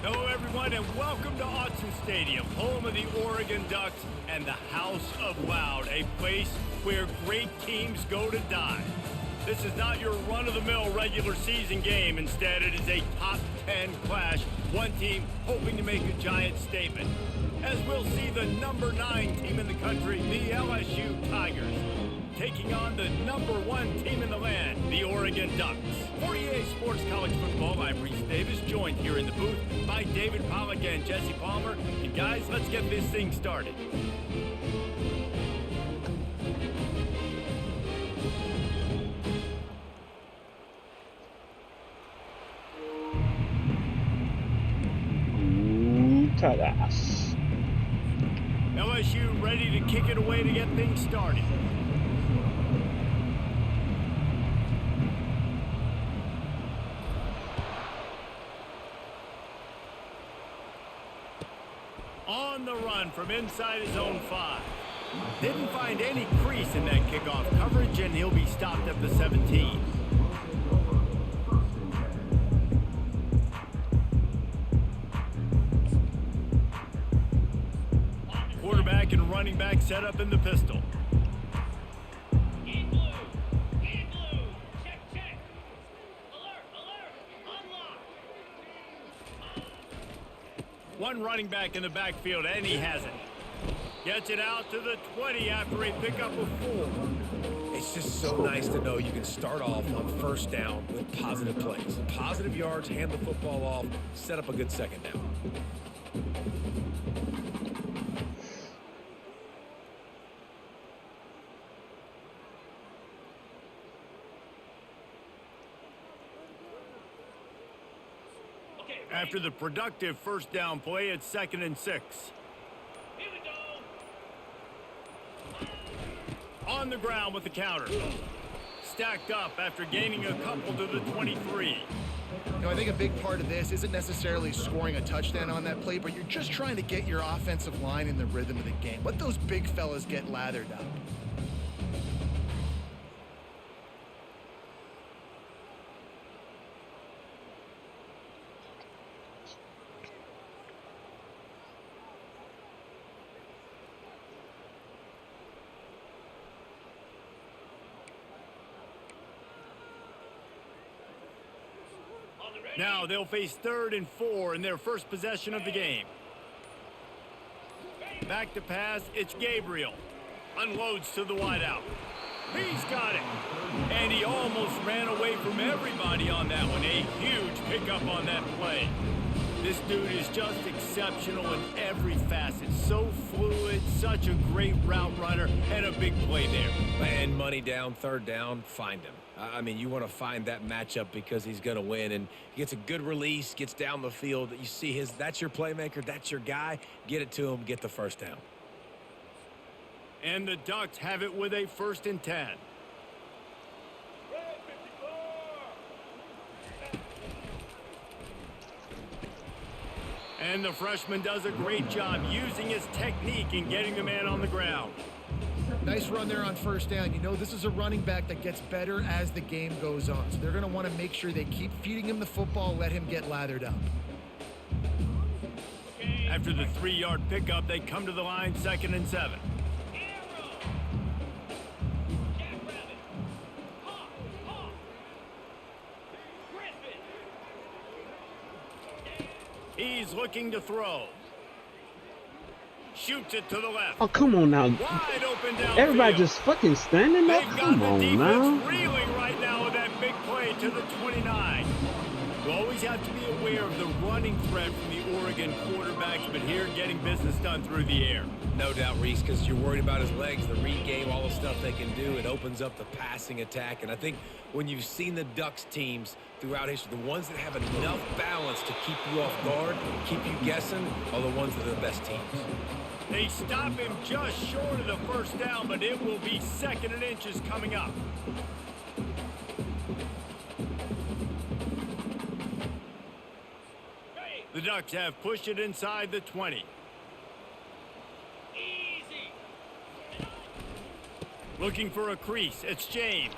Hello, everyone, and welcome to Autzen Stadium, home of the Oregon Ducks and the House of Loud, a place where great teams go to die. This is not your run-of-the-mill regular season game. Instead, it is a top 10 clash, one team hoping to make a giant statement. As we'll see the number 9 team in the country, the LSU Tigers, taking on the number 1 team in the land, the Oregon Ducks. For EA Sports College Football, I'm Reese Davis, joined here in the booth by David Pollack and Jesse Palmer. And guys, let's get this thing started. Tigers. LSU ready to kick it away to get things started. On the run from inside his own 5. Didn't find any crease in that kickoff coverage, and he'll be stopped at the 17. Quarterback and running back set up in the pistol. One running back in the backfield, and he has it. Gets it out to the 20 after a pickup of 4. It's just so nice to know you can start off on first down with positive plays. Positive yards, hand the football off, set up a good second down. After the productive first down play, it's 2nd and 6. Here we go. On the ground with the counter. Stacked up after gaining a couple to the 23. You know, I think a big part of this isn't necessarily scoring a touchdown on that play, but you're just trying to get your offensive line in the rhythm of the game. Let those big fellas get lathered up. Now they'll face 3rd and 4 in their first possession of the game. Back to pass, it's Gabriel. Unloads to the wideout. He's got it. And he almost ran away from everybody on that one. A huge pickup on that play. This dude is just exceptional in every facet. So fluid, such a great route runner, and a big play there. And money down, 3rd down, find him. I mean, you want to find that matchup because he's going to win, and he gets a good release, gets down the field. You see that's your playmaker, that's your guy. Get it to him, get the first down. And the Ducks have it with a 1st and 10. And the freshman does a great job using his technique and getting the man on the ground. Nice run there on first down. You know, this is a running back that gets better as the game goes on. So they're going to want to make sure they keep feeding him the football, let him get lathered up. After the 3-yard pickup, they come to the line, 2nd and 7. He's looking to throw. Shoots it to the left. Oh, come on now. Wide open downfield. Everybody just fucking standing there? They've got Come the on defense now. reeling right now with that big play to the 29. You always have to be aware of the running threat from the Oregon quarterbacks, but here getting business done through the air. No doubt, Reese, because you're worried about his legs, the read game, all the stuff they can do. It opens up the passing attack. And I think when you've seen the Ducks teams throughout history, the ones that have enough balance to keep you off guard, keep you guessing, are the ones that are the best teams. They stop him just short of the first down, but it will be 2nd and inches coming up. The Ducks have pushed it inside the 20. Looking for a crease. It's James.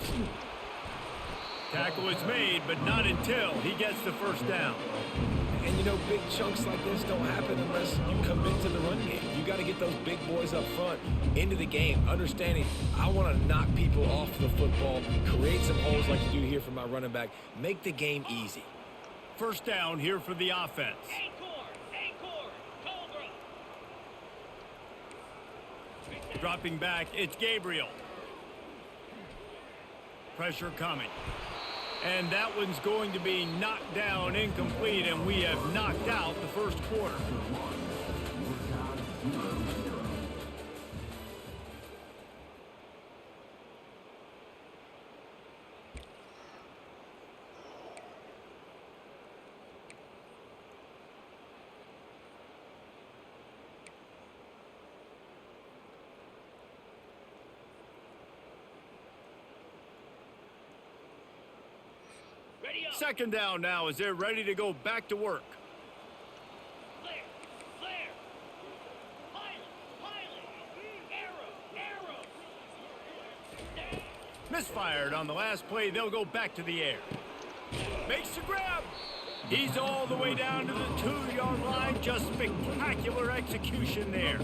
Tackle is made, but not until he gets the first down. And you know, big chunks like this don't happen unless you commit to the run game. You got to get those big boys up front into the game, understanding I want to knock people off the football, create some holes like you do here for my running back, make the game easy. First down here for the offense. Acorn, Cobra. Dropping back, it's Gabriel. Pressure coming. And that one's going to be knocked down, incomplete, and we have knocked out the first quarter. Ready up. Second down now as they're ready to go back to work. Flare. Pilot. Arrow. Misfired on the last play. They'll go back to the air. Makes the grab. He's all the way down to the 2-yard line. Just spectacular execution there.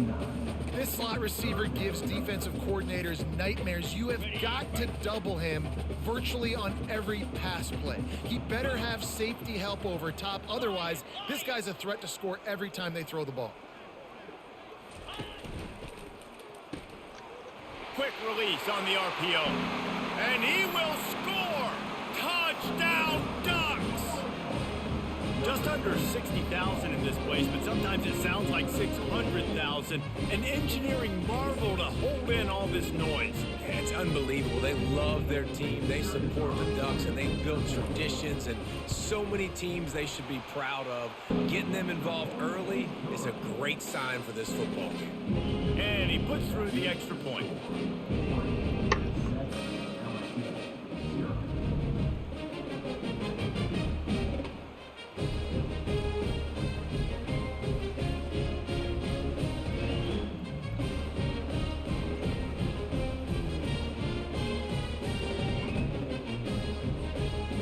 This slot receiver gives defensive coordinators nightmares. You have got to double him virtually on every pass play. He better have safety help over top. Otherwise, this guy's a threat to score every time they throw the ball. Quick release on the RPO. And he will score. Touchdown Ducks. Just under 60,000 in this place, but sometimes it sounds like 600,000. An engineering marvel to hold in all this noise. Yeah, it's unbelievable. They love their team. They support the Ducks, and they build traditions, and so many teams they should be proud of. Getting them involved early is a great sign for this football game. And he puts through the extra point.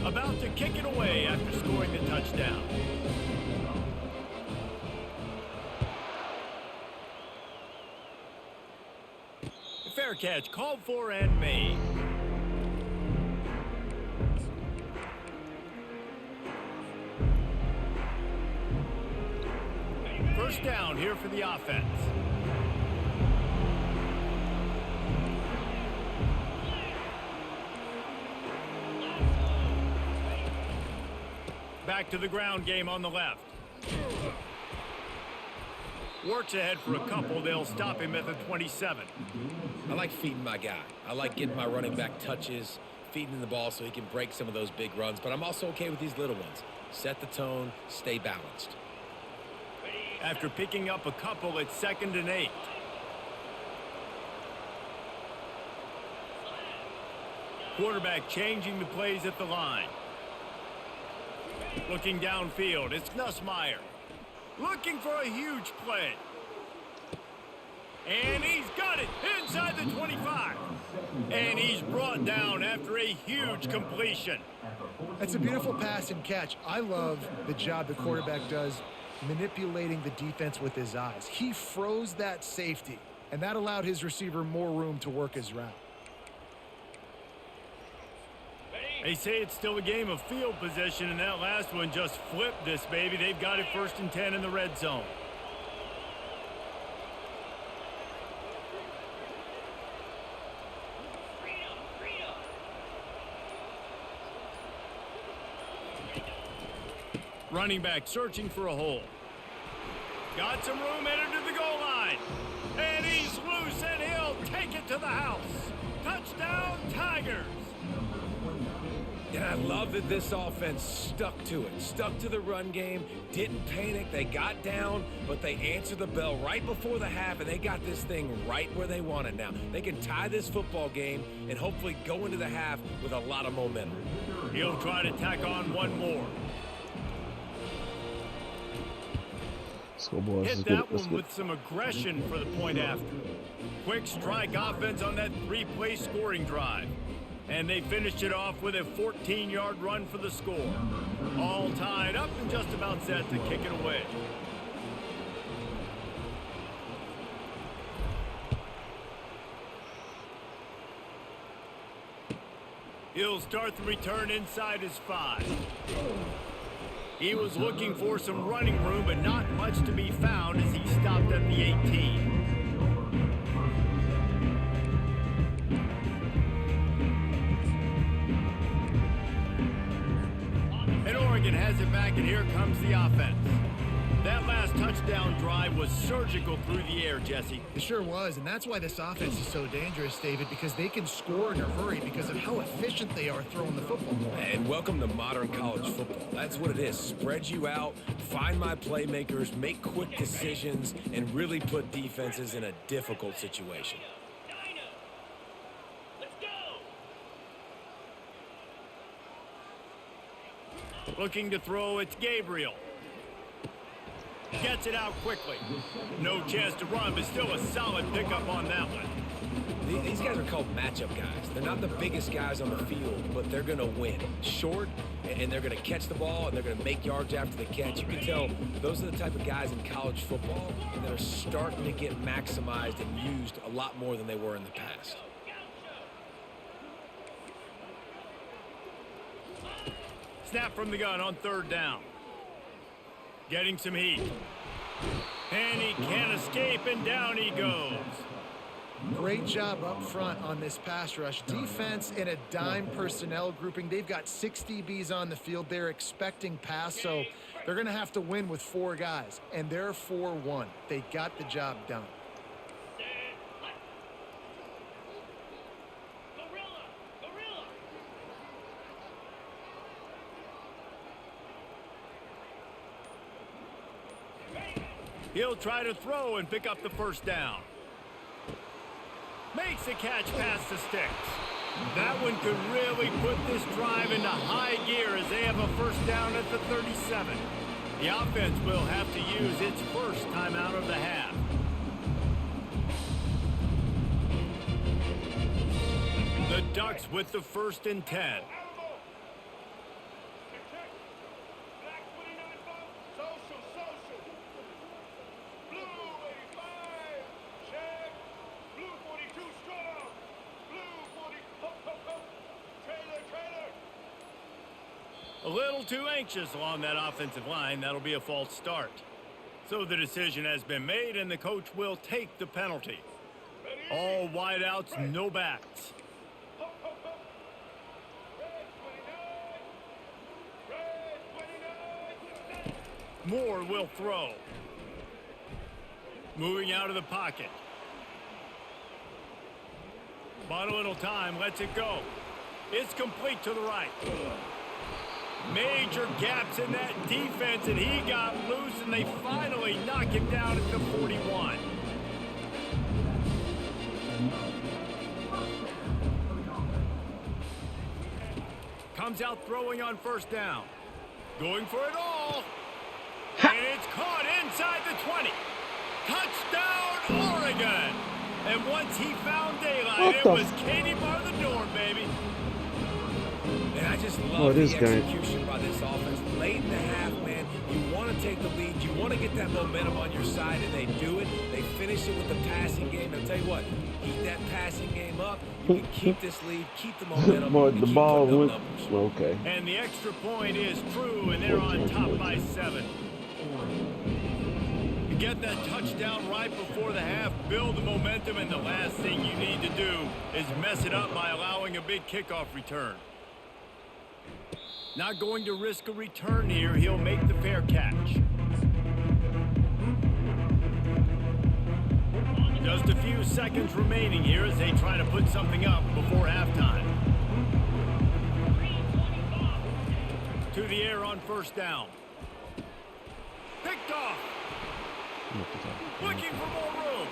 About to kick it away after scoring the touchdown. Fair catch called for and made. First down here for the offense. Back to the ground game on the left. Works ahead for a couple. They'll stop him at the 27. I like feeding my guy. I like getting my running back touches, feeding him the ball so he can break some of those big runs. But I'm also okay with these little ones. Set the tone, stay balanced. After picking up a couple, it's 2nd and 8. Quarterback changing the plays at the line. Looking downfield, it's Nussmeier. Looking for a huge play. And he's got it inside the 25. And he's brought down after a huge completion. That's a beautiful pass and catch. I love the job the quarterback does manipulating the defense with his eyes. He froze that safety, and that allowed his receiver more room to work his route. They say it's still a game of field position, and that last one just flipped this baby. They've got it 1st and 10 in the red zone. Running back searching for a hole. Got some room headed to the goal line. And he's loose, and he'll take it to the house. Touchdown, Tigers. And I love that this offense stuck to it, stuck to the run game, didn't panic. They got down, but they answered the bell right before the half, and they got this thing right where they want it now. They can tie this football game and hopefully go into the half with a lot of momentum. He'll try to tack on one more. Let's go, boys. Hit that one with some aggression for the point after. Quick strike offense on that 3-play scoring drive. And they finished it off with a 14-yard run for the score. All tied up and just about set to kick it away. He'll start the return inside his 5. He was looking for some running room, but not much to be found as he stopped at the 18. And Oregon has it back, and here comes the offense. That last touchdown drive was surgical through the air, Jesse. It sure was, and that's why this offense is so dangerous, David, because they can score in a hurry because of how efficient they are throwing the football. And welcome to modern college football. That's what it is. Spread you out, find my playmakers, make quick decisions, and really put defenses in a difficult situation. Dino. Let's go. Looking to throw, it's Gabriel. Gets it out quickly. No chance to run, but still a solid pickup on that one. These guys are called matchup guys. They're not the biggest guys on the field, but they're going to win. Short, and they're going to catch the ball, and they're going to make yards after the catch. You can tell those are the type of guys in college football that are starting to get maximized and used a lot more than they were in the past. Snap from the gun on 3rd down. Getting some heat. And he can't escape, and down he goes. Great job up front on this pass rush. Defense in a dime personnel grouping. They've got 6 DBs on the field. They're expecting pass, so they're going to have to win with 4 guys. And they're 4-1. They got the job done. He'll try to throw and pick up the 1st down. Makes the catch past the sticks. That one could really put this drive into high gear as they have a 1st down at the 37. The offense will have to use its first timeout of the half. The Ducks with the 1st and 10. A little too anxious along that offensive line. That'll be a false start. So the decision has been made, and the coach will take the penalty. All wideouts, no backs. Moore will throw. Moving out of the pocket. Bought a little time, lets it go. It's complete to the right. Major gaps in that defense, and he got loose, and they finally knock him down at the 41. Comes out throwing on 1st down. Going for it all. And it's caught inside the 20. Touchdown, Oregon. And once he found daylight, it was Katie bar the door, baby. And I just love the execution by this offense. Late in the half, man, you want to take the lead. You want to get that momentum on your side, and they do it. They finish it with the passing game. I'll tell you what, keep that passing game up. You can keep this lead, keep the momentum, and the keep ball putting went, up numbers. okay. And the extra point is true, and they're on top by 7. You get that touchdown right before the half, build the momentum, and the last thing you need to do is mess it up by allowing a big kickoff return. Not going to risk a return here. He'll make the fair catch. Just a few seconds remaining here as they try to put something up before halftime. To the air on 1st down. Picked off. Looking for more room.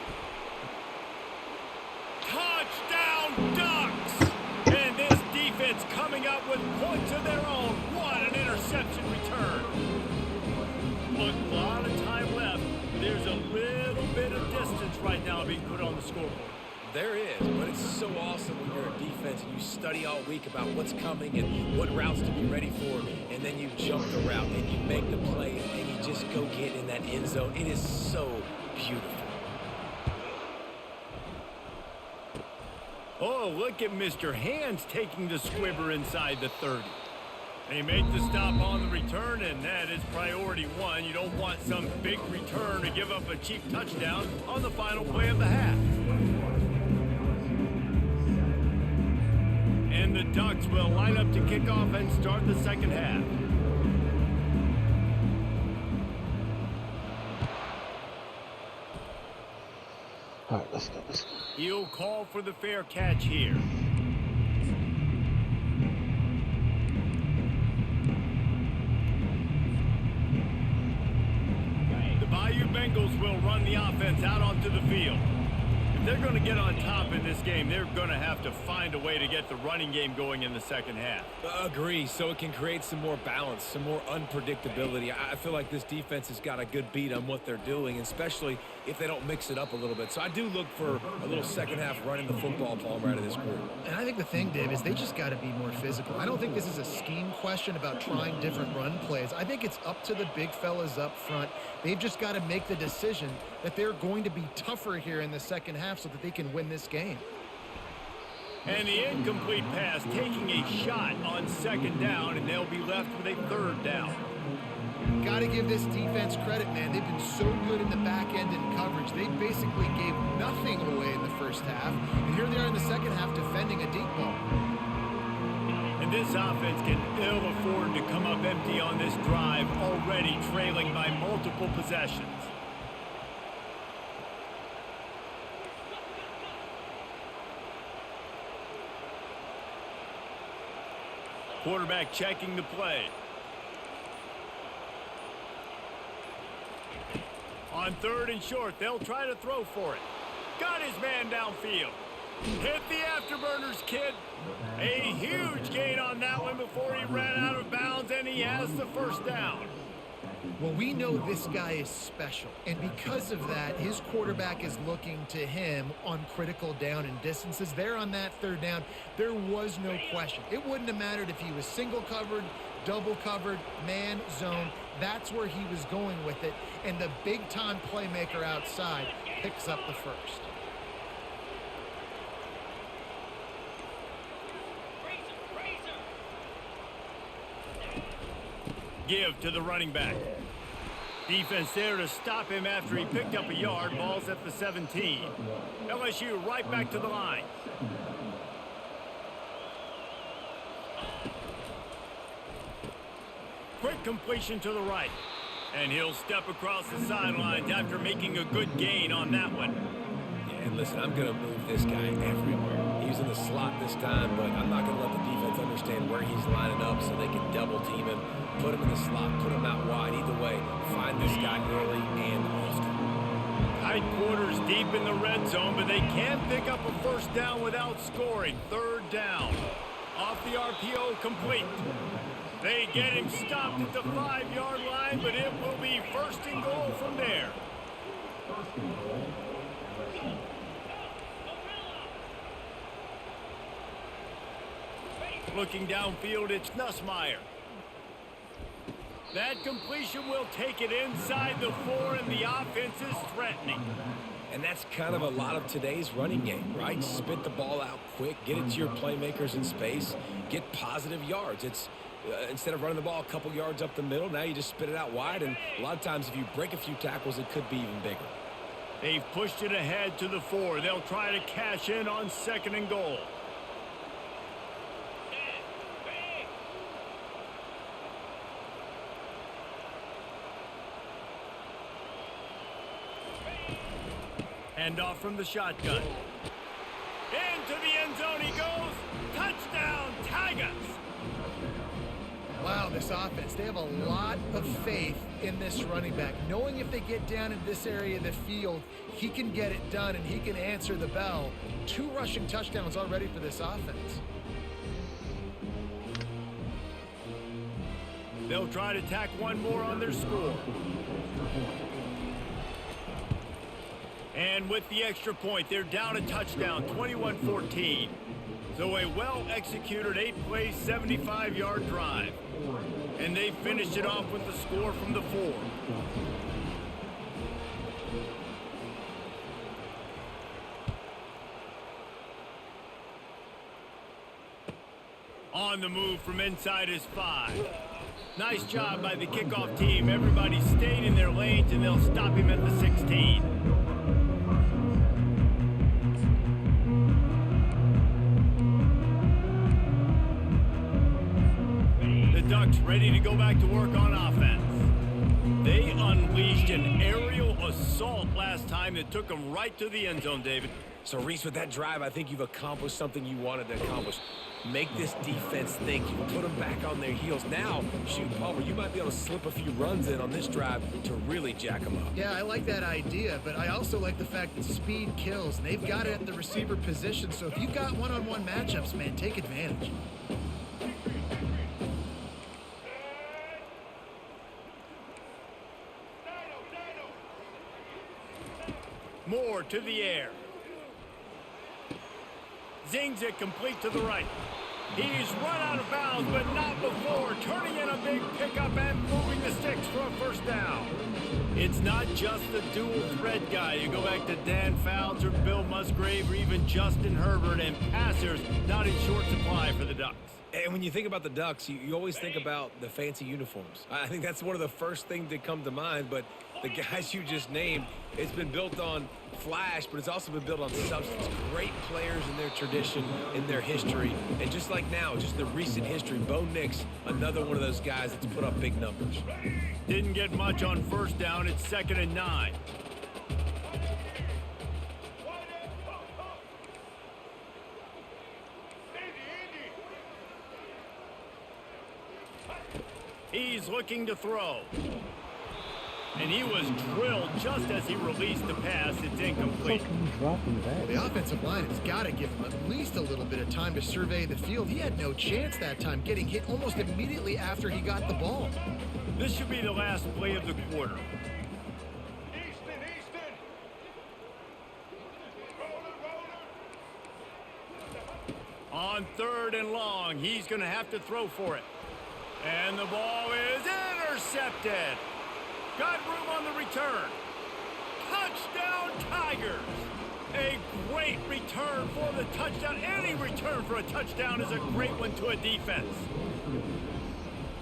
Touchdown, Ducks! And this defense coming up with points of their own. What an interception return. Look, a lot of time left. There's a little bit of distance right now being put on the scoreboard. there is, but it's so awesome when you're a defense and you study all week about what's coming and what routes to be ready for, and then you jump the route and you make the play and you just go get in that end zone. It is so beautiful. Oh, look at Mr. Hands taking the squibber inside the 30. They make the stop on the return, and that is priority one. You don't want some big return to give up a cheap touchdown on the final play of the half. And the Ducks will line up to kick off and start the second half. All right, let's go. He'll call for the fair catch here. The Bayou Bengals will run the offense out onto the field. If they're going to get on top in this game, they're going to have to find a way to get the running game going in the second half. Agree, so it can create some more balance, some more unpredictability. I feel like this defense has got a good beat on what they're doing, especially if they don't mix it up a little bit. So I do look for a little second half running the football, Palmer, out of this group. And I think the thing, Dave, is they just got to be more physical. I don't think this is a scheme question about trying different run plays. I think it's up to the big fellas up front. They've just got to make the decision that they're going to be tougher here in the second half so that they can win this game. And the incomplete pass taking a shot on second down, and they'll be left with a third down. Got to give this defense credit, man. They've been so good in the back end in coverage. They basically gave nothing away in the first half. And here they are in the second half defending a deep ball. And this offense can ill afford to come up empty on this drive, already trailing by multiple possessions. Quarterback checking the play. On third and short, they'll try to throw for it. Got his man downfield. Hit the afterburners, kid. A huge gain on that one before he ran out of bounds, and he has the first down. Well, we know this guy is special, and because of that, his quarterback is looking to him on critical down and distances. There on that third down, there was no question. It wouldn't have mattered if he was single covered, double covered, man, zone. That's where he was going with it, and the big-time playmaker outside picks up the first. Give to the running back. Defense there to stop him after he picked up a yard. Ball's at the 17. LSU right back to the line. Quick completion to the right. And he'll step across the sidelines after making a good gain on that one. Yeah, and listen, I'm going to move this guy everywhere. He's in the slot this time, but I'm not going to let the defense understand where he's lining up so they can double team him, put him in the slot, put him out wide. Either way, find this guy early and often. Tight quarters deep in the red zone, but they can't pick up a first down without scoring. Third down. Off the RPO, complete. They get him stopped at the 5-yard line, but it will be first and goal from there. Looking downfield, it's Nussmeier. That completion will take it inside the 4, and the offense is threatening. And that's kind of a lot of today's running game, right? Spit the ball out quick, get it to your playmakers in space, get positive yards. It's instead of running the ball a couple yards up the middle, now you just spit it out wide, and a lot of times if you break a few tackles, it could be even bigger. They've pushed it ahead to the 4. They'll try to cash in on second and goal. Hand off from the shotgun. Into the end zone he goes. Touchdown, Tigers. Wow, this offense, they have a lot of faith in this running back. Knowing if they get down in this area of the field, he can get it done and he can answer the bell. 2 rushing touchdowns already for this offense. They'll try to tack one more on their score. And with the extra point, they're down a touchdown, 21-14. So a well-executed 8-play, 75-yard drive. And they finished it off with the score from the 4. On the move from inside his 5. Nice job by the kickoff team. Everybody stayed in their lanes, and they'll stop him at the 16. The Ducks ready to go back to work on offense. They unleashed an aerial assault last time that took them right to the end zone, David. So, Reese, with that drive, I think you've accomplished something you wanted to accomplish. Make this defense think. You put them back on their heels. Now, shoot, Palmer, you might be able to slip a few runs in on this drive to really jack them up. Yeah, I like that idea, but I also like the fact that speed kills. And they've got it at the receiver position, so if you've got one-on-one matchups, man, take advantage. Moore to the air. Zings it complete to the right. He's run out of bounds, but not before turning in a big pickup and moving the sticks for a first down. It's not just the dual threat guy. You go back to Dan Fouts or Bill Musgrave or even Justin Herbert, and passers not in short supply for the Ducks. And when you think about the Ducks, you always think about the fancy uniforms. I think that's one of the first things that come to mind, but the guys you just named, it's been built on flash, but it's also been built on substance. Great players in their tradition, in their history, and just like now, just the recent history, Bo Nix, another one of those guys that's put up big numbers. Didn't get much on first down. It's 2nd and 9. He's looking to throw. And he was drilled just as he released the pass. It's incomplete. Well, the offensive line has got to give him at least a little bit of time to survey the field. He had no chance that time, getting hit almost immediately after he got the ball. This should be the last play of the quarter. On 3rd and long, he's going to have to throw for it. And the ball is intercepted. Got room on the return. Touchdown, Tigers. A great return for the touchdown. Any return for a touchdown is a great one to a defense.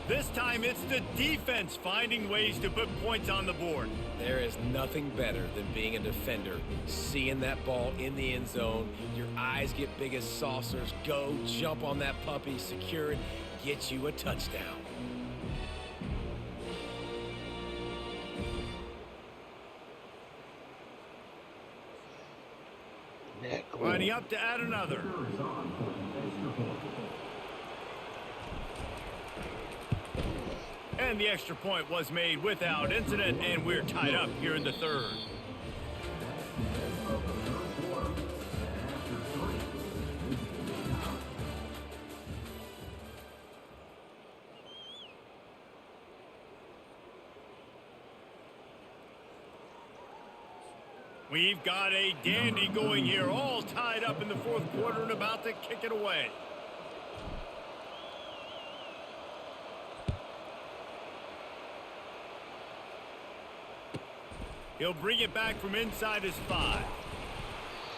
This time it's the defense finding ways to put points on the board. There is nothing better than being a defender. Seeing that ball in the end zone, your eyes get big as saucers. Go, jump on that puppy, secure it, get you a touchdown. Lining up to add another. And the extra point was made without incident, and we're tied up here in the 3rd. We've got a dandy going here, all tied up in the 4th quarter and about to kick it away. He'll bring it back from inside his 5.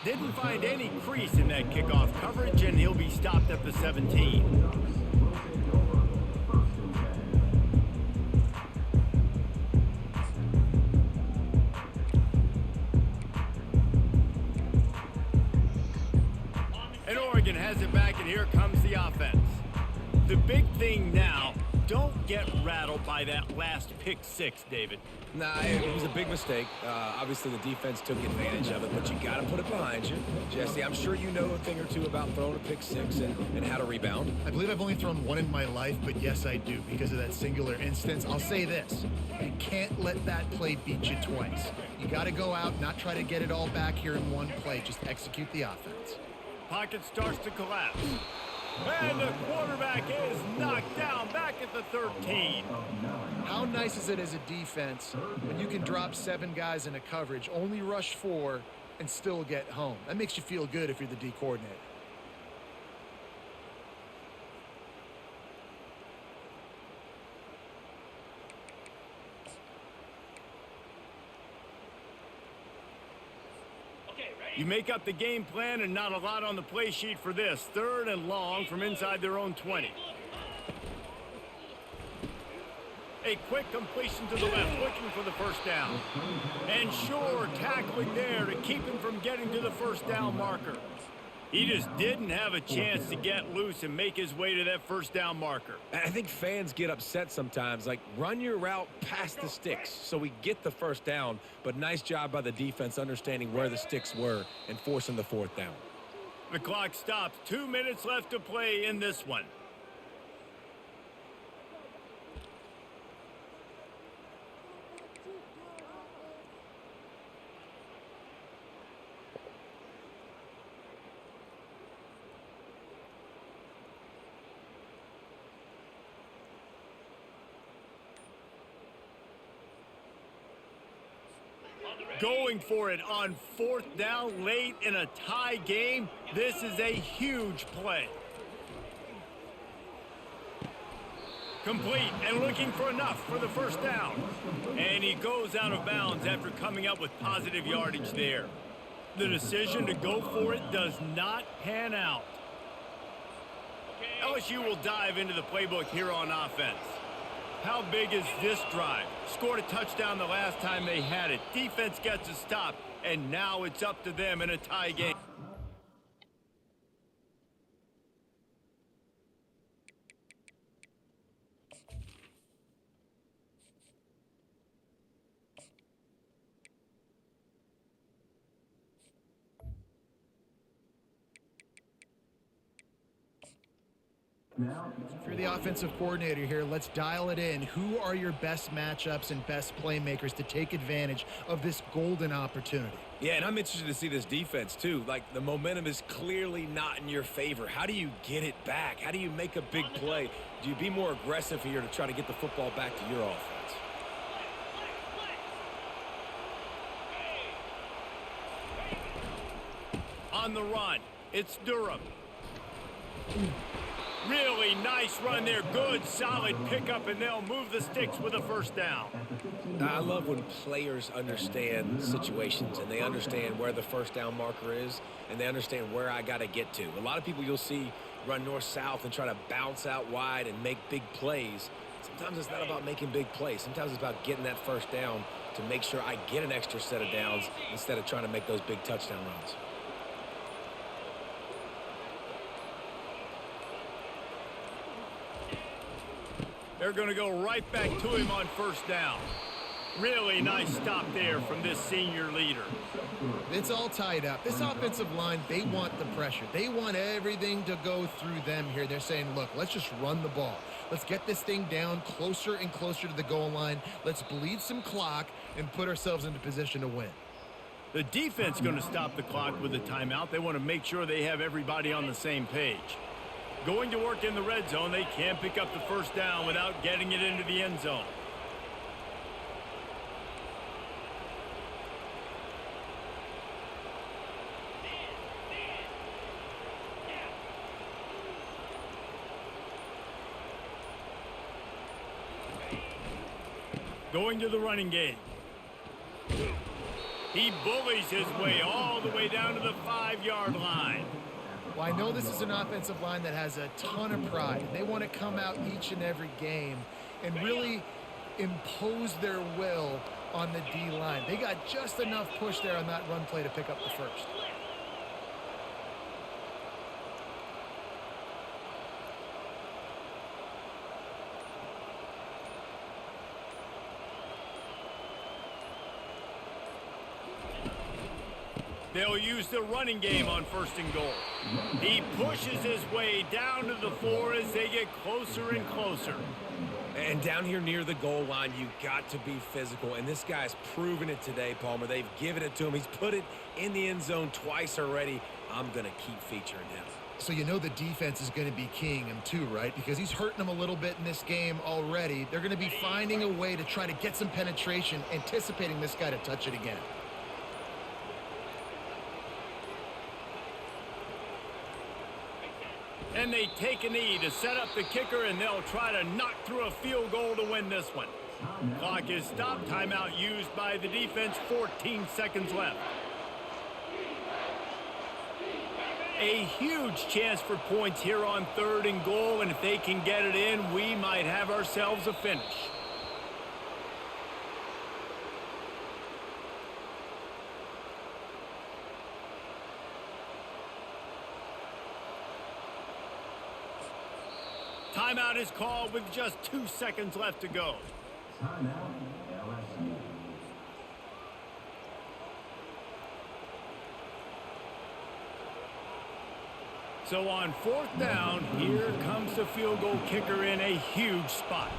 Didn't find any crease in that kickoff coverage, and he'll be stopped at the 17. And Oregon has it back, and here comes the offense. The big thing now, don't get rattled by that last pick 6, David. Nah, it was a big mistake. Obviously, the defense took advantage of it, but you got to put it behind you. Jesse, I'm sure you know a thing or two about throwing a pick 6 and how to rebound. I believe I've only thrown one in my life, but yes, I do, because of that singular instance. I'll say this. You can't let that play beat you twice. You got to go out, not try to get it all back here in one play. Just execute the offense. Pocket starts to collapse. And the quarterback is knocked down back at the 13. How nice is it as a defense when you can drop 7 guys in a coverage, only rush 4, and still get home? That makes you feel good if you're the D coordinator. Okay, ready? You make up the game plan and not a lot on the play sheet for this. 3rd and long from inside their own 20. A quick completion to the left, looking for the first down. And sure, tackling there to keep him from getting to the first down marker. He just didn't have a chance to get loose and make his way to that first down marker. I think fans get upset sometimes. Like, run your route past the sticks so we get the first down. But nice job by the defense understanding where the sticks were and forcing the 4th down. The clock stops. 2 minutes left to play in this one. Going for it on 4th down late in a tie game. This is a huge play. Complete and looking for enough for the first down. And he goes out of bounds after coming up with positive yardage there. The decision to go for it does not pan out. LSU will dive into the playbook here on offense. How big is this drive? Scored a touchdown the last time they had it. Defense gets a stop, and now it's up to them in a tie game. If you're the offensive coordinator here, let's dial it in. Who are your best matchups and best playmakers to take advantage of this golden opportunity? Yeah, and I'm interested to see this defense, too. Like, the momentum is clearly not in your favor. How do you get it back? How do you make a big play? Do you be more aggressive here to try to get the football back to your offense? On the run, it's Durham. Really nice run there. Good, solid pickup, and they'll move the sticks with a first down. I love when players understand situations and they understand where the first down marker is and they understand where I got to get to. A lot of people you'll see run north-south and try to bounce out wide and make big plays. Sometimes it's not about making big plays. Sometimes it's about getting that first down to make sure I get an extra set of downs instead of trying to make those big touchdown runs. They're going to go right back to him on first down. Really nice stop there from this senior leader. It's all tied up. This offensive line, they want the pressure. They want everything to go through them here. They're saying, look, let's just run the ball. Let's get this thing down closer and closer to the goal line. Let's bleed some clock and put ourselves into position to win. The defense going to stop the clock with a timeout. They want to make sure they have everybody on the same page. Going to work in the red zone, they can't pick up the first down without getting it into the end zone. Going to the running game. He bullies his way all the way down to the 5-yard line. Well, I know this is an offensive line that has a ton of pride. They want to come out each and every game and really impose their will on the D-line. They got just enough push there on that run play to pick up the first. They'll use the running game on first and goal. He pushes his way down to the 4 as they get closer and closer. And down here near the goal line, you got to be physical. And this guy's proven it today, Palmer. They've given it to him. He's put it in the end zone twice already. I'm going to keep featuring him. So you know the defense is going to be keying him too, right? Because he's hurting him a little bit in this game already. They're going to be finding a way to try to get some penetration, anticipating this guy to touch it again. And they take a knee to set up the kicker, and they'll try to knock through a field goal to win this one. Clock is stopped. Timeout used by the defense. 14 seconds left. A huge chance for points here on 3rd and goal, and if they can get it in, we might have ourselves a finish. Timeout is called with just 2 seconds left to go. Timeout, LSU. So on 4th down, here comes the field goal kicker in a huge spot.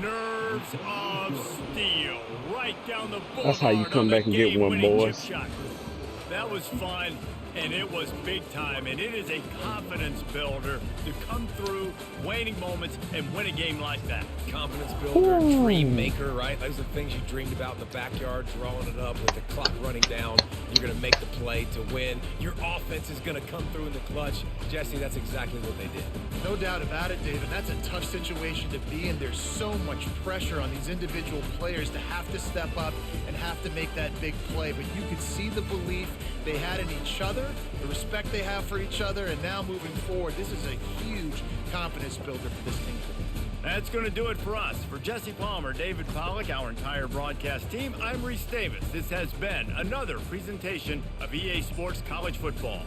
Nerves of steel, right down the boulevard. That's how you come back and get one, boys. Shot. That was fun, and it was big time, and it is a confidence builder to come through waning moments and win a game like that. Confidence builder, dream maker, right? Those are the things you dreamed about in the backyard, drawing it up with the clock running down. You're going to make the play to win. Your offense is going to come through in the clutch. Jesse, that's exactly what they did. No doubt about it, David. That's a tough situation to be in. There's so much pressure on these individual players to have to step up and have to make that big play. But you could see the belief they had in each other, the respect they have for each other, and now moving forward, this is a huge confidence builder for this team. That's going to do it for us. For Jesse Palmer, David Pollack, our entire broadcast team, I'm Reese Davis. This has been another presentation of EA Sports College Football.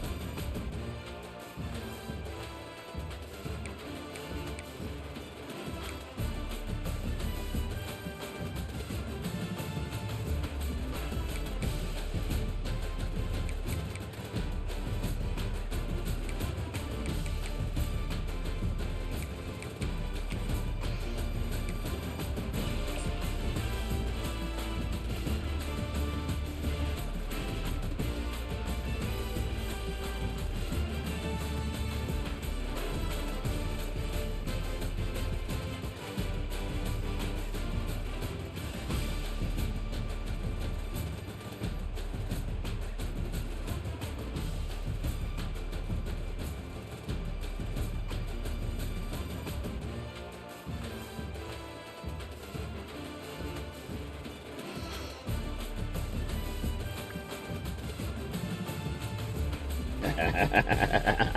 Ha ha ha ha ha.